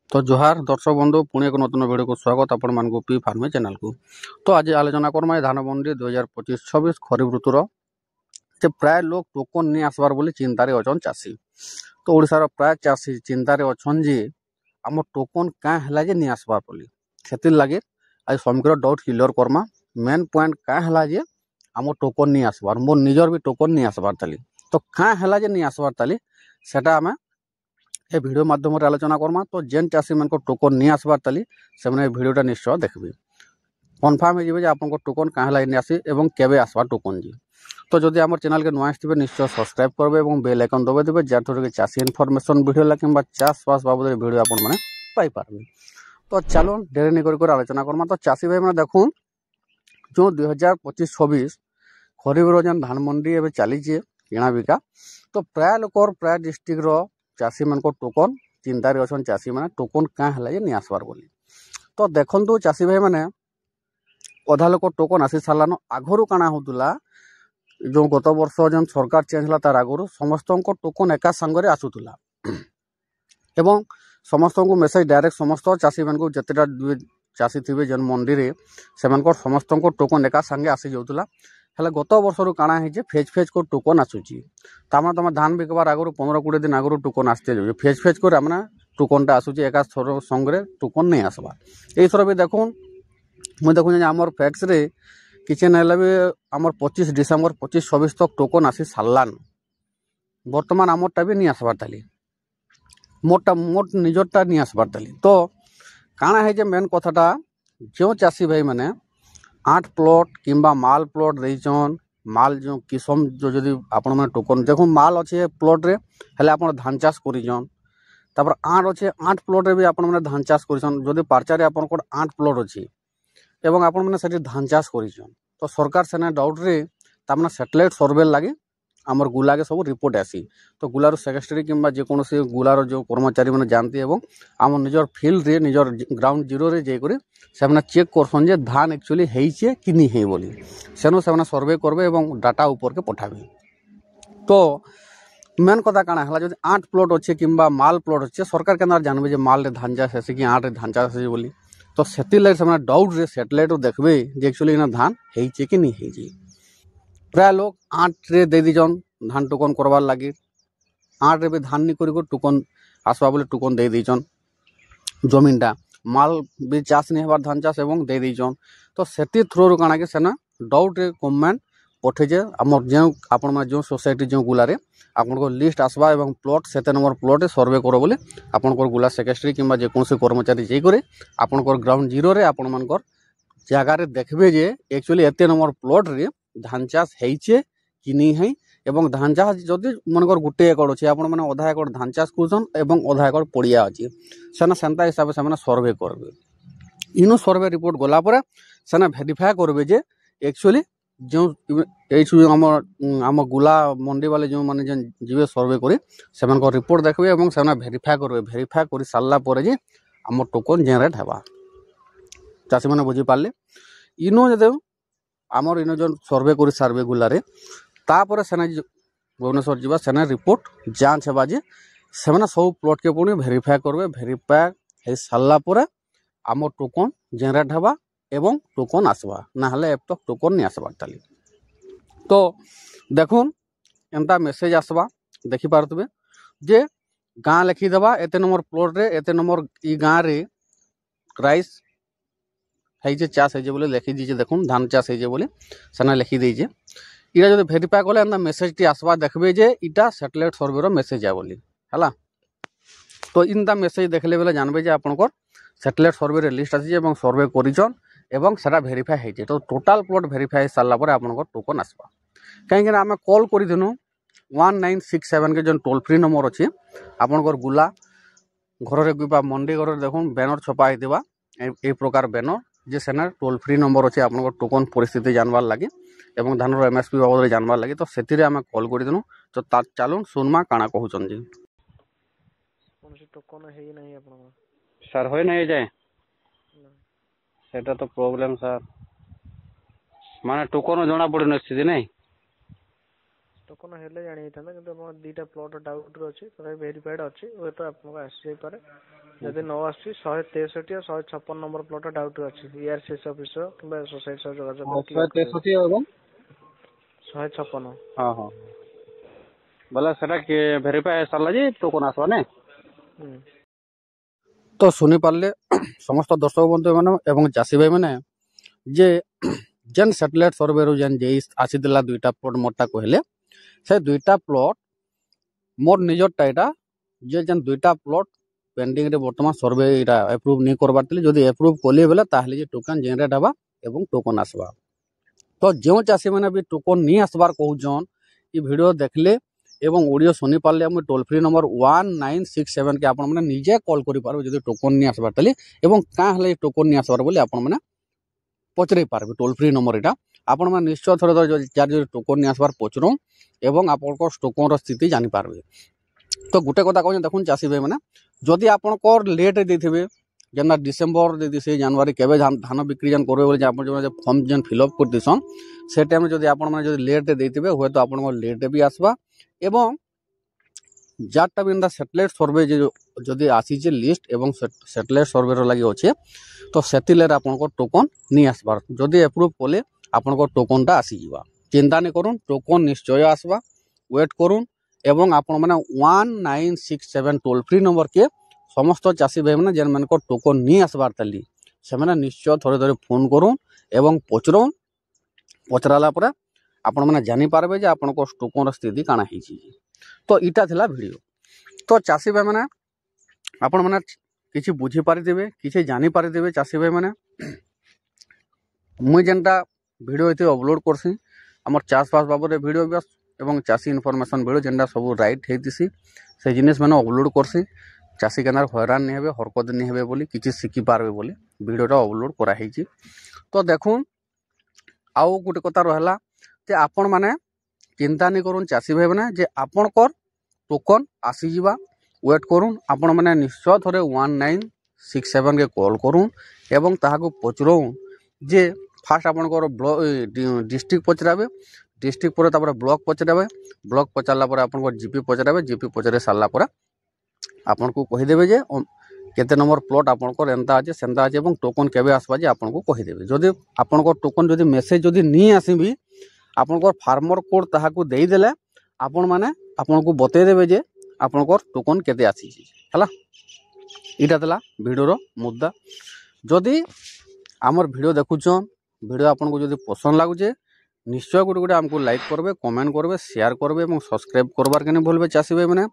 तो जोहार दर्शक बंधु पुणी एक नूतन वीडियो को स्वागत आपण मान पी फार्मी चैनल को। तो आज आलोचना करमा धान मंडी 2025-26 खरीफ ऋतुर जे प्राय लोग टोकन नहीं आसबार बोली चिंतार अछन चाषी। तो ओडिशार प्राय चाषी चिंतार अछन जे आम टोकन क्या है जे नहीं आसबार बोली से लगे आज समग्र doubt clear Karma. Main point क्या है जे आम टोकन नहीं आसबार मोर निजर भी टोकन नहीं आसबार ताली। तो क्या है जे नहीं आसबार ताली सेटा आम ए वीडियो माध्यम आलोचना करमा। तो जेन चाषी मान टोकन नहीं आसबार ताली से वीडियोटा निश्चय देखबे कन्फर्म हो आपको टोकन क्या नहीं आसी एवं केबे आसबार टोकन जी। तो जदि आम चैनल के नुआ आसते निश्चय सब्सक्राइब करेंगे और बेल आइकन दबाई देवे जार थ्रू चाषी इनफर्मेशन वीडियो कि चाषबास बाबद वीडियो आपरे। तो चलो डेरी नहीं कर आलोचना करमा। तो चाषी भाई मैंने देखूँ जो 2025-26 खरीफ जेन धान मंडी एवं चली किणा बिका। तो प्राय लोक प्राय डिस्ट्रिक्टर चाषी मान टोकन चिंतार अच्छा चाषी मैंने टोकन क्या है नहीं आसबार बोली। तो देखु चाषी भाई मैंने अधा लोक टोकन आसी सारान आगु काଣା होता जो गत वर्ष जो सरकार चेंज है तार आगु समस्त टोकन एका सांगे आसूला एवं समस्त को मेसेज डायरेक्ट समस्त चाषी मान जितेटा चाषी थे जेन मंडी में से समस्त टोकन एका सांगे आसी जाऊला। हेल्ले गत वर्ष काଣା है फेज फेज को टोकन आसूची तार तुम धान बिकबार आगु 15-20 दिन आगु टोकन आसते जाऊे फेज फेज कर मैंने टोकनटा आसूची एका थर संगे टोकन नहीं आसवा। यही थर भी देखूँ मुझे देखुँ आमर फैक्स रे किसी ना भी आमर 25 डिसेम्बर 25-26 तक टोकन आसी सारान बर्तमान आमरटा भी नहीं आसबार ताली मोर निजरटा नहीं आसबार ताली। तो काଣା है मेन कथाटा जो चाषी भाई मैंने 8 प्लॉट किंबा माल प्लॉट देचन माल जो किसम जो जदि आपण मैंने टोकन देखो माल अच्छे प्लॉट रे हेले आपण धान चाष करिजन तापर 8 अच्छे 8 प्लॉट रे भी आपण मैंने धान चाष करिजन जदि पार्चारे आपण 8 प्लॉट अच्छी एवं आपण मैंने सेठी धान चाष करिजन। तो सरकार सेना डाउट रे तामना सैटेलाइट सर्वे लगी आमर गुला के सब रिपोर्ट आसी। तो गुलार सेक्रेटरी किंबा जेकोसी गुलार जो कर्मचारी मैंने जानते एवं आम निजर फिल्ड रे निजर ग्राउंड जीरो रे जाकर से चेक करसन जे धान एक्चुअली है कि नहीं है बोली सेनु से सर्वे करबे एवं डाटा ऊपर के पठाबे। तो मेन कथा काଣା है जो 8 प्लॉट अच्छे किंबा माल प्लॉट अच्छे सरकार के जानबे माल रे धान चाष है कि 8 रे धान चाष है बोली। तो से डाउट रे सैटेलाइट देखबे जे एक्चुअली धान है कि नहीं है। प्राय लोग 8 रे दे दीजन धान टोकन करवार लगे 8 रे भी धान नहीं कर टोकन आसवा बोले टोकन दे दीजन जमीनटा माल भी चाष नहीं हबार धान चाष एवं दे दीजन। तो से थ्रू काଣା कि सेना डाउट रे गवर्नमेंट पठेजे आमर जो आपण माने जो सोसाइटी जो गुलारे आपन को लिस्ट आसवा एवं प्लॉट सेते नंबर प्लॉट सर्वे करो बोले आपन को गुला सेक्रेटरी किंबा जेकोसी कर्मचारी जे करे आपन को ग्राउंड जीरो रे आपन मान जगह रे देखबे जे एक्चुअली एते नंबर प्लॉट रे धान चाष है कि नहीं है एवं धान चाष जदि मनकर गोटे एकड़ अच्छे आपण मैंने अधा एकड़ धान चाष करछन एवं अधा एकड़ पड़िया अच्छी सेना सेंता हिसाब से सर्वे करबे। इनो सर्वे रिपोर्ट गला पर सेना वेरीफाई करबे जे एक्चुअली जो आम गुला मंडी वाले जो माने जेन जीवे सर्वे करे सेमान रिपोर्ट देखबे एवं सेना वेरीफाई करबे। वेरीफाई कर सारा पर जे आम टोकन जेनरेट हेबा चाषी मैंने बुझी पारे। इनो जदे आमर इन जो सर्वे कर सार्वे गुलारे तापर सेना भुवनेश्वर जावा सेना रिपोर्ट जांच हेबा जे सेना सब प्लॉट के पुणी वेरीफाई करबे। वेरीफाई हो सारा पर आम टोकन जेनरेट हेबा एवं टोकन आसवा ना हले अब तक टोकन नहीं आसबार ताली। तो देखुन एंता मेसेज आसवा देखि पारतबे जे गाँ लिखिदेवा एते नंबर प्लॉट रे एते नंबर ई गाँ रे राइस है चाष है बोले लिखि दीजिए देखुन धान चाष है बोले सेना लिखि दीजिए इटा जो वेरीफाई कले एंता मेसेज टी आसवा देखबे जे इटा सैटेलाइट सर्वे रो मेसेज है बोली है। तो इनता मेसेज देखले बेले जानबे जे आपनकर सैटेलाइट सर्वे रे लिस्ट आसी एवं सर्वे करिचन एवं सेटा वेरीफाई है। तो टोटाल प्लॉट वेरीफाई सारा पर आपनकर टोकन आसवा कहीं आम कॉल करदिनु 1967 के जो टोल फ्री नंबर अच्छे आपनकर गुला घर रे मंडी घर देखुन बैनर छपा होता ए प्रकार बैनर जे सेना टोल फ्री नंबर अच्छे आप टोकन परिस्थिति जानवार लगे एवं धान एमएसपी बाबद जानवार लगे। तो से आम कॉल करदेनु। तो चलुन सुनमा काଣା कहउछन जी टोकन है नहीं आपन सर होय नहीं जाए सेटा तो प्रॉब्लम सर माने टोकन जना पड़े स्थिति नहीं ଟୋକନ ହେଲେ ଜାଣି ହେଇଥାନ୍ତା କିନ୍ତୁ ଆମ ଦୁଇଟା ପ୍ଲଟ୍ ଡାଉଟ୍ରେ ଅଛି ତଥାପି ଭେରିଫାଏଡ୍ ଅଛି ହୁଏତ ଆପଣଙ୍କୁ ଆସିଯାଇପାରେ ଯଦି ନ ଆସୁଛି 163 ଆଉ 156 ନମ୍ବର ପ୍ଲଟ୍ ଡାଉଟ୍ରେ ଅଛି ERCS ଅଫିସର କିମ୍ବା ସୋସାଇଟି ସହ ଯୋଗାଯୋଗ କରି କ୍ଲିୟର କରିବେ। 163 ଏବଂ 156 ହଁ ହଁ ବୋଲେ ସେଟା କିଏ ଭେରିଫାଏ ସାରିଲା ଯେ ଟୋକନ ଆସିବା ନାଇଁ। ତ ଶୁଣିପାରିଲେ ସମସ୍ତ ଦର୍ଶକ ବନ୍ଧୁ ମାନେ ଏବଂ ଚାଷୀ ଭାଇମାନେ ଯେ ଯେନ୍ ସାଟେଲାଇଟ୍ ସର୍ଭେରୁ ଯେନ୍ ଯେ ଆସିଥିଲା 2ଟା ପ୍ଲଟ୍ ମୋରଟା କହିଲେ ସେ 2ଟା ପ୍ଲଟ୍ ମୋର ନିଜରଟା ଏଇଟା ଯେ ଯେନ୍ 2ଟା ପ୍ଲଟ୍ ପେଣ୍ଡିଂରେ ବର୍ତ୍ତମାନ ସର୍ଭେ ଏଇଟା ଏପ୍ରୁଭ୍ ନେଇ କରବାର ଥିଲେ ଯଦି ଏପ୍ରୁଭ୍ କଲେ ବେଲେ ତାହେଲେ ଯେ ଟୋକନ୍ ଜେନେରେଟ୍ ହେବା ଏବଂ ଟୋକନ୍ ଆସିବା। ତ ଯେଉଁ ଚାଷୀମାନେ ବି ଟୋକନ୍ ନି ଆସିବାର କହୁଛନ୍ ଏ ଭିଡ଼ିଓ ଦେଖିଲେ ଏବଂ ଅଡ଼ିଓ ଶୁଣିପାରିଲେ ମୁଇଁ ଟୋଲ୍ ଫ୍ରି ନମ୍ବର 1967 କେ ଆପଣମାନେ ନିଜେ କଲ୍ କରିପାରିବେ ଯଦି ଟୋକନ୍ ନି ଆସିବାର ତାହେଲେ ଏବଂ କାଁ ହେଲେ ଟୋକନ୍ ନି ଆସିବାର ବୋଲି ଆପଣମାନେ ପଚରାଇ ପାରବେ ଟୋଲ୍ ଫ୍ରି ନମ୍ବର ଏଇଟା ଆପଣମାନେ ନିଶ୍ଚୟ ଥରେ ଯାର ଯଦି ଟୋକନ୍ ନି ଆସିବାର ପଚରଉଁ ଏବଂ ଆପଣଙ୍କ ଟୋକନ୍ର ସ୍ଥିତି ଜାଣିପାରିବେ। ତ ଗୋଟେ କଥା କହୁଛେ ଦେଖୁନ୍ ଚାଷୀ ଭାଇମାନେ ଯଦି ଆପଣଙ୍କର ଲେଟ୍ରେ ଦେଇଥିବେ ଯେନ୍ତା ଡିସେମ୍ବର ଦେଇଥିବେ ଜାନୁଆରୀ କେବେ ଧାନ ବିକ୍ରି ଯେନ୍ କରିବେ ବୋଲି ଆପଣ ଯେଉଁ ଫର୍ମ ଯେନ୍ ଫିଲ୍ଅପ୍ କରିଦେଇଛନ୍ ସେ ଟାଇମ୍ରେ ଯଦି ଆପଣମାନେ ଯଦି ଲେଟ୍ରେ ଦେଇଥିବେ ହୁଏତ ଆପଣଙ୍କର ଲେଟ୍ରେ ବି ଆସିବା ଏବଂ ଯାରଟା ବି ଏନ୍ତା ସାଟେଲାଇଟ୍ ସର୍ଭେ ଯଦି ଆସିଛେ ଲିଷ୍ଟ ଏବଂ ସାଟେଲାଇଟ୍ ସର୍ଭେର ଲାଗି ଅଛେ ତ ସେଥିଲାଗି ଆପଣଙ୍କର ଟୋକନ୍ ନି ଆସିବାର ଯଦି ଏପ୍ରୁଭ୍ କଲେ ଆପଣଙ୍କର ଟୋକନ୍ଟା ଆସିଯିବା। ଚିନ୍ତା ନି କରୁନ୍ ଟୋକନ୍ ନିଶ୍ଚୟ ଆସିବା ୱେଟ୍ କରୁନ୍ ଏବଂ ଆପଣମାନେ 1967 ଟୋଲ୍ ଫ୍ରି ନମ୍ବରକେ ସମସ୍ତ ଚାଷୀ ଭାଇମାନେ ଯେନ୍ମାନଙ୍କର ଟୋକନ୍ ନି ଆସିବାର ତାଲି ସେମାନେ ନିଶ୍ଚୟ ଥରେ ଥରେ ଫୋନ୍ କରୁନ୍ ଏବଂ ପଚରଉନ୍ ପଚରାଲା ପରେ ଆପଣମାନେ ଜାଣିପାରିବେ ଯେ ଆପଣଙ୍କ ଟୋକନ୍ର ସ୍ଥିତି କାଣା ହେଇଛି। ତ ଇଟା ଥିଲା ଭିଡ଼ିଓ। ତ ଚାଷୀ ଭାଇମାନେ ଆପଣମାନେ କିଛି ବୁଝିପାରିଥିବେ କିଛି ଜାଣିପାରିଥିବେ ଚାଷୀ ଭାଇମାନେ ମୁଇଁ ଯେନ୍ଟା ଭିଡ଼ିଓ ଏଠି ଅପଲୋଡ଼ କରସି ଆମର ଚାଷବାସ ବାବଦରେ ଭିଡ଼ିଓ ବି ଏବଂ ଚାଷୀ ଇନଫର୍ମେସନ୍ ଭିଡ଼ିଓ ଯେନ୍ଟା ସବୁ ରାଇଟ୍ ହେଇଥିସି ସେ ଜିନିଷ୍ ମାନେ ଅପଲୋଡ଼ କରସି ଚାଷୀ କେନ୍ଦାର ହଇରାଣ ନି ହେବେ ହରକତ ନି ହେବେ ବୋଲି କିଛି ଶିଖିପାରିବେ ବୋଲି ଭିଡ଼ିଓଟା ଅପଲୋଡ଼ କରାହେଇଛି। ତ ଦେଖୁନ୍ ଆଉ ଗୋଟେ କଥା ରହଲା ଯେ ଆପଣମାନେ ଚିନ୍ତା ନି କରୁନ୍ ଚାଷୀ ଭାଇମାନେ ଯେ ଆପଣଙ୍କର ଟୋକନ୍ ଆସିଯିବା ୱେଟ୍ କରୁନ୍ ଆପଣମାନେ ନିଶ୍ଚୟ ଥରେ 1967କେ କଲ୍ କରୁନ୍ ଏବଂ ତାହାକୁ ପଚରଉନ୍ ଯେ ଫାର୍ଷ୍ଟ ଆପଣଙ୍କର ଡିଷ୍ଟ୍ରିକ୍ଟ ପଚରାବେ ଡିଷ୍ଟ୍ରିକ୍ଟ ପରେ ତାପରେ ବ୍ଲକ୍ ପଚରାବେ ବ୍ଲକ୍ ପଚାରିଲା ପରେ ଆପଣଙ୍କର ଜିପି ପଚରାବେ ଜିପି ପଚାରି ସାରିଲା ପରେ ଆପଣଙ୍କୁ କହିଦେବେ ଯେ କେତେ ନମ୍ବର ପ୍ଲଟ୍ ଆପଣଙ୍କର ଏନ୍ତା ଅଛି ସେନ୍ତା ଅଛି ଏବଂ ଟୋକନ୍ କେବେ ଆସିବା ଯେ ଆପଣଙ୍କୁ କହିଦେବେ। ଯଦି ଆପଣଙ୍କର ଟୋକନ୍ ଯଦି ମେସେଜ୍ ଯଦି ନି ଆସିବି ଆପଣଙ୍କର ଫାର୍ମର କୋଡ଼୍ ତାହାକୁ ଦେଇଦେଲେ ଆପଣମାନେ ଆପଣଙ୍କୁ ବତେଇଦେବେ ଯେ ଆପଣଙ୍କର ଟୋକନ୍ କେତେ ଆସିଛି ହେଲା। ଏଇଟା ଥିଲା ଭିଡ଼ିଓର ମୁଦ୍ଦା। ଯଦି ଆମର ଭିଡ଼ିଓ ଦେଖୁଛନ୍ ଭିଡ଼ିଓ ଆପଣଙ୍କୁ ଯଦି ପସନ୍ଦ ଲାଗୁଛେ ନିଶ୍ଚୟ ଗୋଟେ ଆମକୁ ଲାଇକ୍ କରିବେ କମେଣ୍ଟ କରିବେ ସେୟାର କରିବେ ଏବଂ ସବସ୍କ୍ରାଇବ୍ করবার কেন ভুলবে চাষী ভাই মানে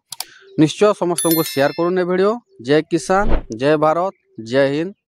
নিশ্চয় সমস্তଙ୍କୁ সেয়ার করুন এই ভিডিও। জয় কিষান জয় ভারত জয় হিন্দ।